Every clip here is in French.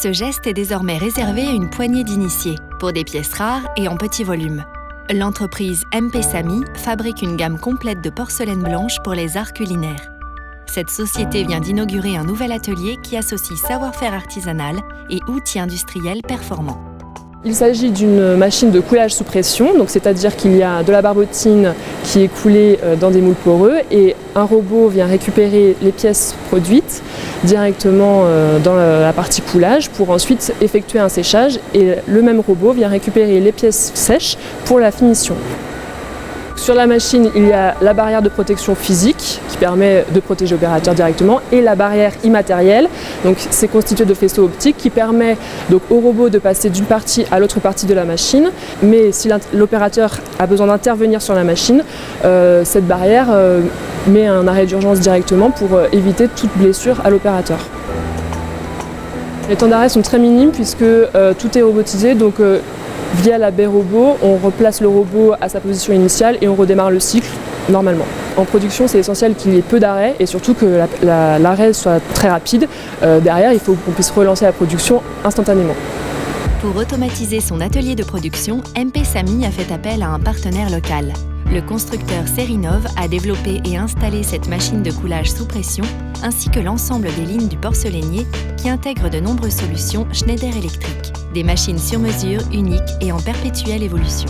Ce geste est désormais réservé à une poignée d'initiés, pour des pièces rares et en petit volume. L'entreprise MP Samy fabrique une gamme complète de porcelaine blanche pour les arts culinaires. Cette société vient d'inaugurer un nouvel atelier qui associe savoir-faire artisanal et outils industriels performants. Il s'agit d'une machine de coulage sous pression, c'est-à-dire qu'il y a de la barbotine qui est coulée dans des moules poreux et un robot vient récupérer les pièces produites directement dans la partie coulage pour ensuite effectuer un séchage et le même robot vient récupérer les pièces sèches pour la finition. Sur la machine, il y a la barrière de protection physique qui permet de protéger l'opérateur directement et la barrière immatérielle. Donc, c'est constitué de faisceaux optiques qui permet donc, au robot de passer d'une partie à l'autre partie de la machine. Mais si l'opérateur a besoin d'intervenir sur la machine, cette barrière met un arrêt d'urgence directement pour éviter toute blessure à l'opérateur. Les temps d'arrêt sont très minimes puisque tout est robotisé. Donc, via la baie robot, on replace le robot à sa position initiale et on redémarre le cycle normalement. En production, c'est essentiel qu'il y ait peu d'arrêts et surtout que l'arrêt soit très rapide. Derrière, il faut qu'on puisse relancer la production instantanément. Pour automatiser son atelier de production, MP Samy a fait appel à un partenaire local. Le constructeur Serinov a développé et installé cette machine de coulage sous pression, ainsi que l'ensemble des lignes du porcelainier qui intègrent de nombreuses solutions Schneider Electric. Des machines sur mesure, uniques et en perpétuelle évolution.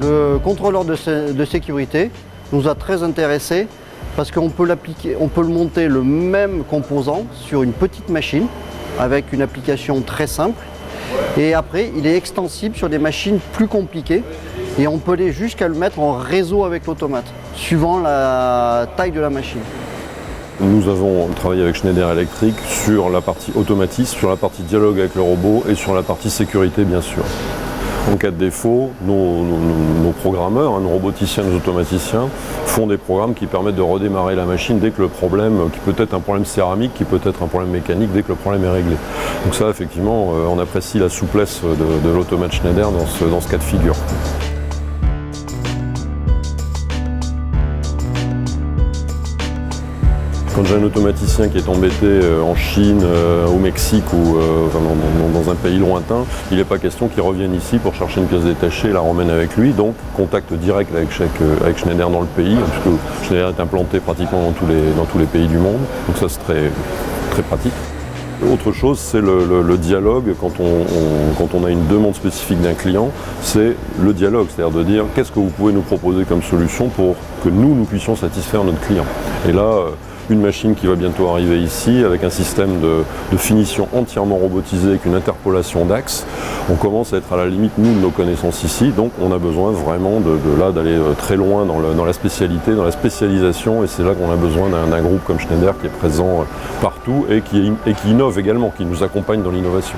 Le contrôleur de sécurité nous a très intéressés parce qu'on peut le monter le même composant sur une petite machine avec une application très simple. Et après, il est extensible sur des machines plus compliquées et on peut aller jusqu'à le mettre en réseau avec l'automate, suivant la taille de la machine. Nous avons travaillé avec Schneider Electric sur la partie automatisme, sur la partie dialogue avec le robot et sur la partie sécurité bien sûr. En cas de défaut, nos programmeurs, nos roboticiens, nos automaticiens font des programmes qui permettent de redémarrer la machine dès que le problème, qui peut être un problème céramique, qui peut être un problème mécanique, dès que le problème est réglé. Donc ça, effectivement, on apprécie la souplesse de l'automate Schneider dans ce cas de figure. Quand j'ai un automaticien qui est embêté en Chine, au Mexique ou dans un pays lointain, il n'est pas question qu'il revienne ici pour chercher une pièce détachée et la ramène avec lui. Donc contact direct avec Schneider dans le pays, puisque Schneider est implanté pratiquement dans tous les pays du monde. Donc ça c'est très, très pratique. Autre chose, c'est le dialogue. Quand on a une demande spécifique d'un client, c'est le dialogue, c'est-à-dire de dire qu'est-ce que vous pouvez nous proposer comme solution pour que nous puissions satisfaire notre client. Et là, une machine qui va bientôt arriver ici avec un système de finition entièrement robotisé avec une interpolation d'axes. On commence à être à la limite, nous, de nos connaissances ici, donc on a besoin vraiment d'aller très loin dans la spécialité, dans la spécialisation, et c'est là qu'on a besoin d'un groupe comme Schneider qui est présent partout et qui innove également, qui nous accompagne dans l'innovation.